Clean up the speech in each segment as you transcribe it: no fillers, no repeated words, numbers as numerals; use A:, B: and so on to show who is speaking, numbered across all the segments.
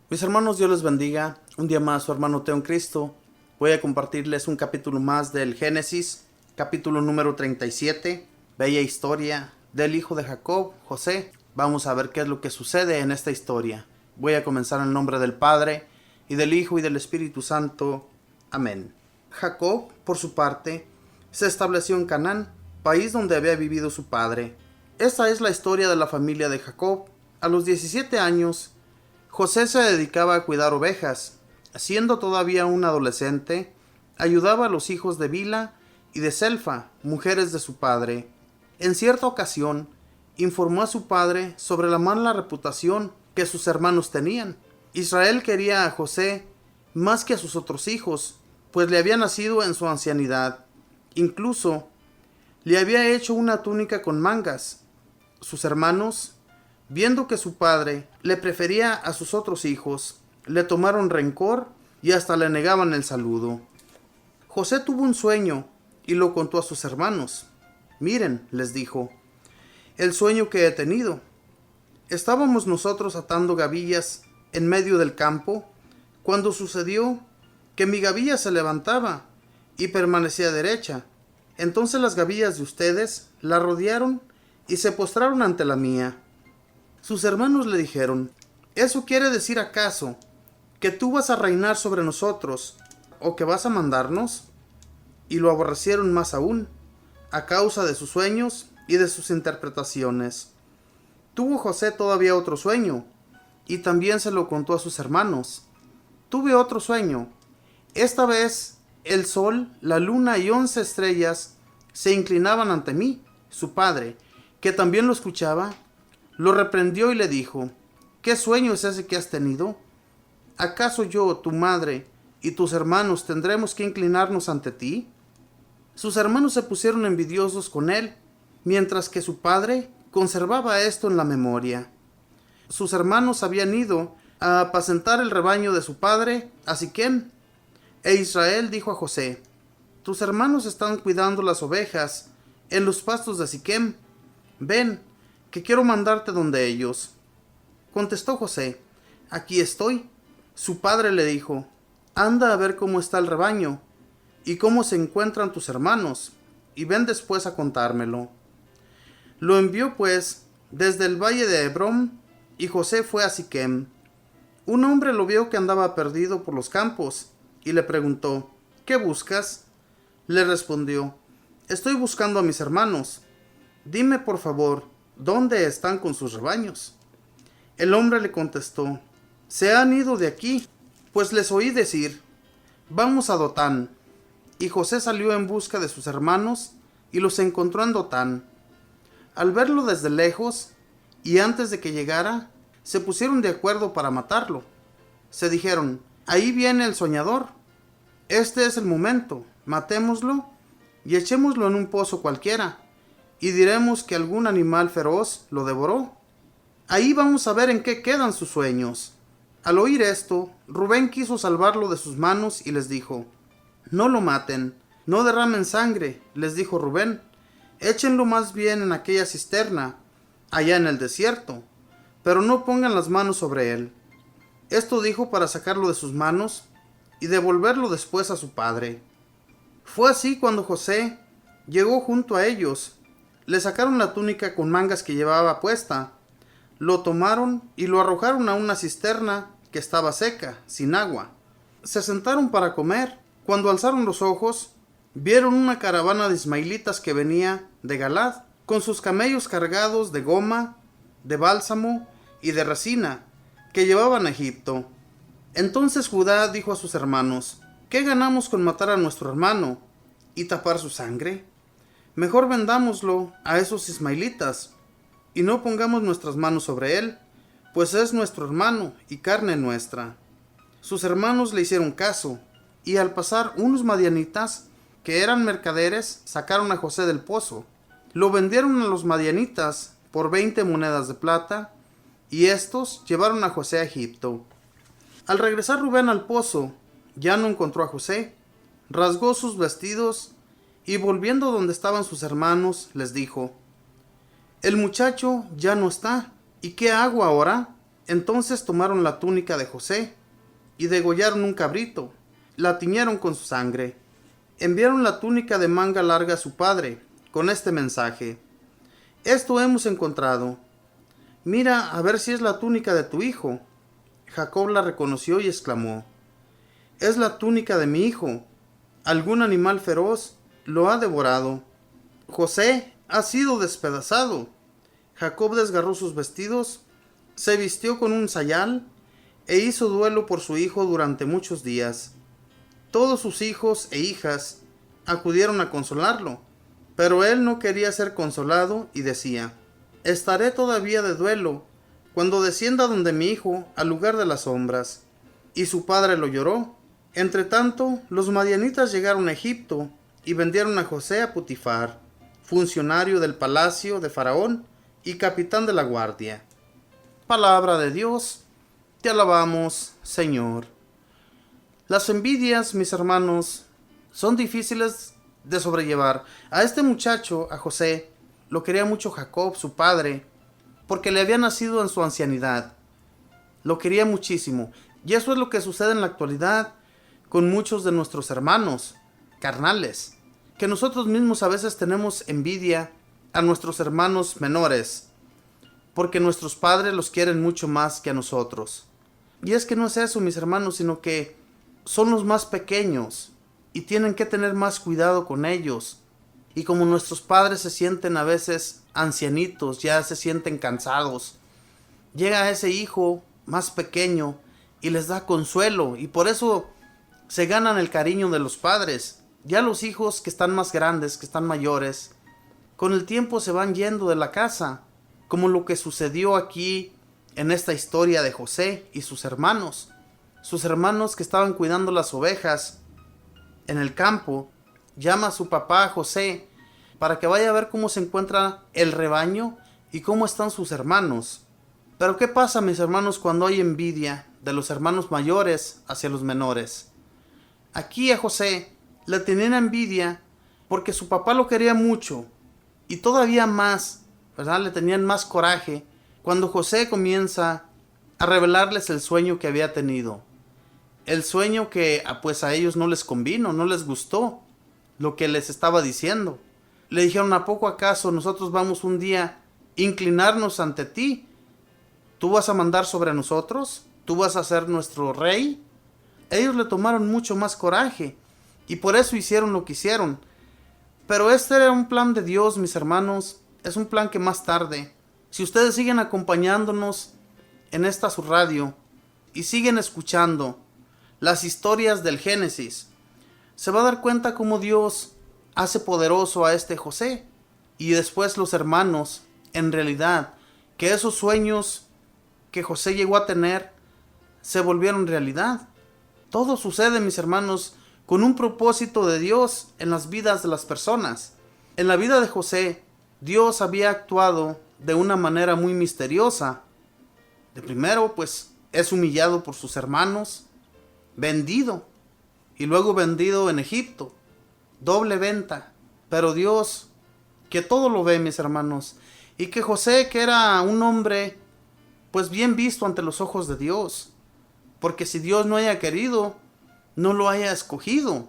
A: Mis hermanos, Dios les bendiga. Un día más, su hermano Teo en Cristo. Voy a compartirles un capítulo más del Génesis, capítulo número 37, bella historia del hijo de Jacob, José. Vamos a ver qué es lo que sucede en esta historia. Voy a comenzar en el nombre del Padre, y del Hijo, y del Espíritu Santo. Amén. Jacob, por su parte, se estableció en Canaán, país donde había vivido su padre. Esta es la historia de la familia de Jacob. A los 17 años, José se dedicaba a cuidar ovejas. Siendo todavía un adolescente, ayudaba a los hijos de Bila y de Selfa, mujeres de su padre. En cierta ocasión, informó a su padre sobre la mala reputación que sus hermanos tenían. Israel quería a José más que a sus otros hijos, pues le había nacido en su ancianidad. Incluso le había hecho una túnica con mangas. Sus hermanos, viendo que su padre le prefería a sus otros hijos, le tomaron rencor y hasta le negaban el saludo. José tuvo un sueño y lo contó a sus hermanos. Miren, les dijo, el sueño que he tenido. Estábamos nosotros atando gavillas en medio del campo, cuando sucedió que mi gavilla se levantaba y permanecía derecha. Entonces las gavillas de ustedes la rodearon y se postraron ante la mía. Sus hermanos le dijeron, ¿eso quiere decir acaso que tú vas a reinar sobre nosotros o que vas a mandarnos? Y lo aborrecieron más aún, a causa de sus sueños y de sus interpretaciones. Tuvo José todavía otro sueño, y también se lo contó a sus hermanos. Tuve otro sueño. Esta vez el sol, la luna y 11 estrellas se inclinaban ante mí. Su padre, que también lo escuchaba, lo reprendió y le dijo, ¿qué sueño es ese que has tenido? ¿Acaso yo, tu madre y tus hermanos tendremos que inclinarnos ante ti? Sus hermanos se pusieron envidiosos con él, mientras que su padre conservaba esto en la memoria. Sus hermanos habían ido a apacentar el rebaño de su padre, a Siquem, e Israel dijo a José, tus hermanos están cuidando las ovejas en los pastos de Siquem. Ven, que quiero mandarte donde ellos. Contestó José, aquí estoy. Su padre le dijo, anda a ver cómo está el rebaño y cómo se encuentran tus hermanos, y ven después a contármelo. Lo envió pues desde el valle de Hebrón, y José fue a Siquem. Un hombre lo vio que andaba perdido por los campos, y le preguntó, ¿qué buscas? Le respondió, estoy buscando a mis hermanos. Dime por favor, ¿dónde están con sus rebaños? El hombre le contestó, se han ido de aquí, pues les oí decir, vamos a Dotán. Y José salió en busca de sus hermanos, y los encontró en Dotán. Al verlo desde lejos, y antes de que llegara, se pusieron de acuerdo para matarlo. Se dijeron, ahí viene el soñador. Este es el momento, matémoslo y echémoslo en un pozo cualquiera, y diremos que algún animal feroz lo devoró. Ahí vamos a ver en qué quedan sus sueños. Al oír esto, Rubén quiso salvarlo de sus manos y les dijo, no lo maten, no derramen sangre, les dijo Rubén, échenlo más bien en aquella cisterna, allá en el desierto, pero no pongan las manos sobre él. Esto dijo para sacarlo de sus manos y devolverlo después a su padre. Fue así cuando José llegó junto a ellos. Le sacaron la túnica con mangas que llevaba puesta, lo tomaron y lo arrojaron a una cisterna que estaba seca, sin agua. Se sentaron para comer. Cuando alzaron los ojos, vieron una caravana de ismaelitas que venía de Galad, con sus camellos cargados de goma, de bálsamo y de resina, que llevaban a Egipto. Entonces Judá dijo a sus hermanos, ¿qué ganamos con matar a nuestro hermano y tapar su sangre? Mejor vendámoslo a esos ismaelitas, y no pongamos nuestras manos sobre él, pues es nuestro hermano y carne nuestra. Sus hermanos le hicieron caso, y al pasar unos madianitas, que eran mercaderes, sacaron a José del pozo. Lo vendieron a los madianitas por 20 monedas de plata, y estos llevaron a José a Egipto. Al regresar Rubén al pozo, ya no encontró a José. Rasgó sus vestidos, y volviendo donde estaban sus hermanos, les dijo, el muchacho ya no está, ¿y qué hago ahora? Entonces tomaron la túnica de José y degollaron un cabrito, la tiñeron con su sangre. Enviaron la túnica de manga larga a su padre, con este mensaje: esto hemos encontrado. Mira a ver si es la túnica de tu hijo. Jacob la reconoció y exclamó: es la túnica de mi hijo. Algún animal feroz lo ha devorado. José ha sido despedazado. Jacob desgarró sus vestidos, se vistió con un sayal e hizo duelo por su hijo durante muchos días. Todos sus hijos e hijas acudieron a consolarlo, pero él no quería ser consolado y decía: estaré todavía de duelo cuando descienda donde mi hijo al lugar de las sombras. Y su padre lo lloró. Entretanto, los madianitas llegaron a Egipto y vendieron a José a Potifar, funcionario del palacio de Faraón y capitán de la guardia. Palabra de Dios, te alabamos, Señor. Las envidias, mis hermanos, son difíciles de sobrellevar. A este muchacho, a José, lo quería mucho Jacob, su padre, porque le había nacido en su ancianidad. Lo quería muchísimo. Y eso es lo que sucede en la actualidad con muchos de nuestros hermanos carnales, que nosotros mismos a veces tenemos envidia a nuestros hermanos menores, porque nuestros padres los quieren mucho más que a nosotros. Y es que no es eso, mis hermanos, sino que son los más pequeños y tienen que tener más cuidado con ellos. Y como nuestros padres se sienten a veces ancianitos, ya se sienten cansados, llega ese hijo más pequeño y les da consuelo, y por eso se ganan el cariño de los padres. Ya los hijos que están más grandes, que están mayores, con el tiempo se van yendo de la casa, como lo que sucedió aquí en esta historia de José y sus hermanos. Sus hermanos que estaban cuidando las ovejas en el campo, llama a su papá a José para que vaya a ver cómo se encuentra el rebaño y cómo están sus hermanos. Pero ¿qué pasa, mis hermanos, cuando hay envidia de los hermanos mayores hacia los menores? Aquí a José le tenían envidia porque su papá lo quería mucho, y todavía más, ¿verdad? Le tenían más coraje cuando José comienza a revelarles el sueño que había tenido. El sueño que pues a ellos no les convino, no les gustó lo que les estaba diciendo. Le dijeron: ¿a poco acaso nosotros vamos un día a inclinarnos ante ti? ¿Tú vas a mandar sobre nosotros? ¿Tú vas a ser nuestro rey? Ellos le tomaron mucho más coraje y por eso hicieron lo que hicieron. Pero este era un plan de Dios, mis hermanos. Es un plan que más tarde, si ustedes siguen acompañándonos en esta su radio y siguen escuchando las historias del Génesis, se va a dar cuenta cómo Dios hace poderoso a este José, y después los hermanos, en realidad, que esos sueños que José llegó a tener se volvieron realidad. Todo sucede, mis hermanos, con un propósito de Dios en las vidas de las personas. En la vida de José, Dios había actuado de una manera muy misteriosa. De primero, pues, es humillado por sus hermanos, vendido, y luego vendido en Egipto. Doble venta. Pero Dios, que todo lo ve, mis hermanos, y que José, que era un hombre, pues bien visto ante los ojos de Dios, porque si Dios no haya querido, no lo haya escogido,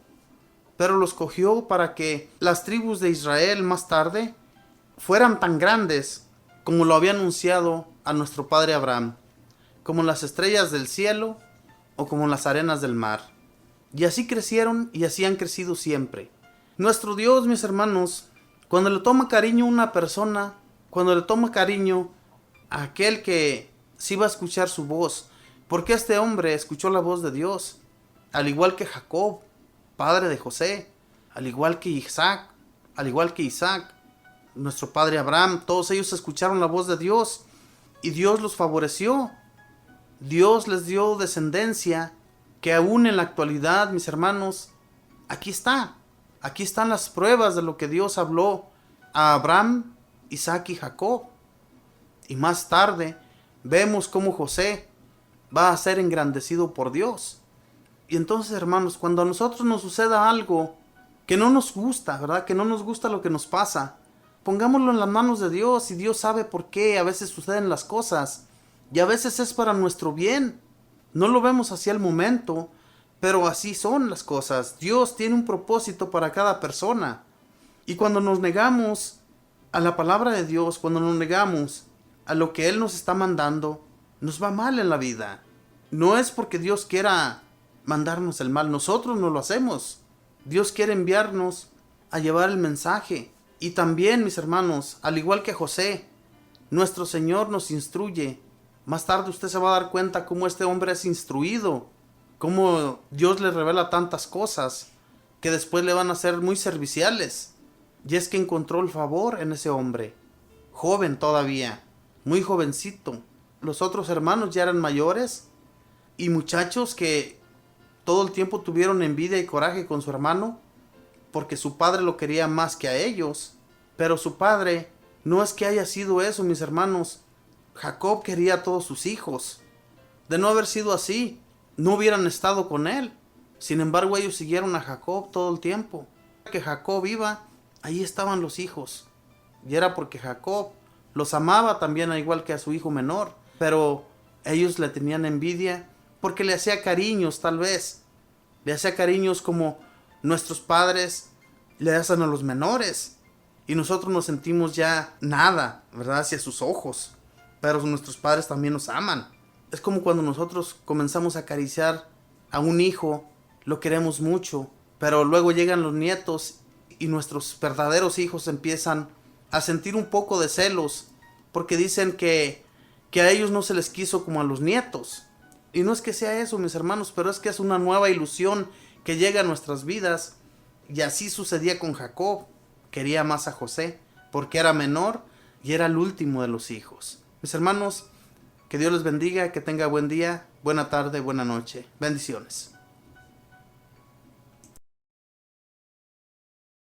A: pero lo escogió para que las tribus de Israel más tarde fueran tan grandes como lo había anunciado a nuestro padre Abraham, como las estrellas del cielo o como las arenas del mar. Y así crecieron y así han crecido siempre. Nuestro Dios, mis hermanos, cuando le toma cariño a una persona, cuando le toma cariño a aquel que sí va a escuchar su voz, porque este hombre escuchó la voz de Dios, al igual que Jacob, padre de José, al igual que Isaac, nuestro padre Abraham, todos ellos escucharon la voz de Dios y Dios los favoreció. Dios les dio descendencia que aún en la actualidad, mis hermanos, aquí están las pruebas de lo que Dios habló a Abraham, Isaac y Jacob. Y más tarde vemos cómo José va a ser engrandecido por Dios. Y entonces, hermanos, cuando a nosotros nos suceda algo que no nos gusta, ¿verdad? Que no nos gusta lo que nos pasa, pongámoslo en las manos de Dios, y Dios sabe por qué a veces suceden las cosas. Y a veces es para nuestro bien. No lo vemos hacia el momento, pero así son las cosas. Dios tiene un propósito para cada persona. Y cuando nos negamos a la palabra de Dios, cuando nos negamos a lo que Él nos está mandando, nos va mal en la vida. No es porque Dios quiera mandarnos el mal, nosotros no lo hacemos. Dios quiere enviarnos a llevar el mensaje. Y también, mis hermanos, al igual que José, nuestro Señor nos instruye. Más tarde usted se va a dar cuenta cómo este hombre es instruido, cómo Dios le revela tantas cosas que después le van a ser muy serviciales. Y es que encontró el favor en ese hombre, joven todavía, muy jovencito. Los otros hermanos ya eran mayores y muchachos que todo el tiempo tuvieron envidia y coraje con su hermano porque su padre lo quería más que a ellos. Pero su padre no es que haya sido eso, mis hermanos. Jacob quería a todos sus hijos. De no haber sido así, no hubieran estado con él. Sin embargo, ellos siguieron a Jacob todo el tiempo. Que Jacob iba, ahí estaban los hijos. Y era porque Jacob los amaba también, al igual que a su hijo menor. Pero ellos le tenían envidia porque le hacía cariños, tal vez. Le hacía cariños como nuestros padres le hacen a los menores. Y nosotros nos sentimos ya nada, ¿verdad? Hacia sus ojos. Pero nuestros padres también nos aman. Es como cuando nosotros comenzamos a acariciar a un hijo, lo queremos mucho, pero luego llegan los nietos y nuestros verdaderos hijos empiezan a sentir un poco de celos porque dicen que a ellos no se les quiso como a los nietos. Y no es que sea eso, mis hermanos, pero es que es una nueva ilusión que llega a nuestras vidas. Y así sucedía con Jacob. Quería más a José porque era menor y era el último de los hijos. Mis hermanos, que Dios les bendiga, que tenga buen día, buena tarde, buena noche. Bendiciones.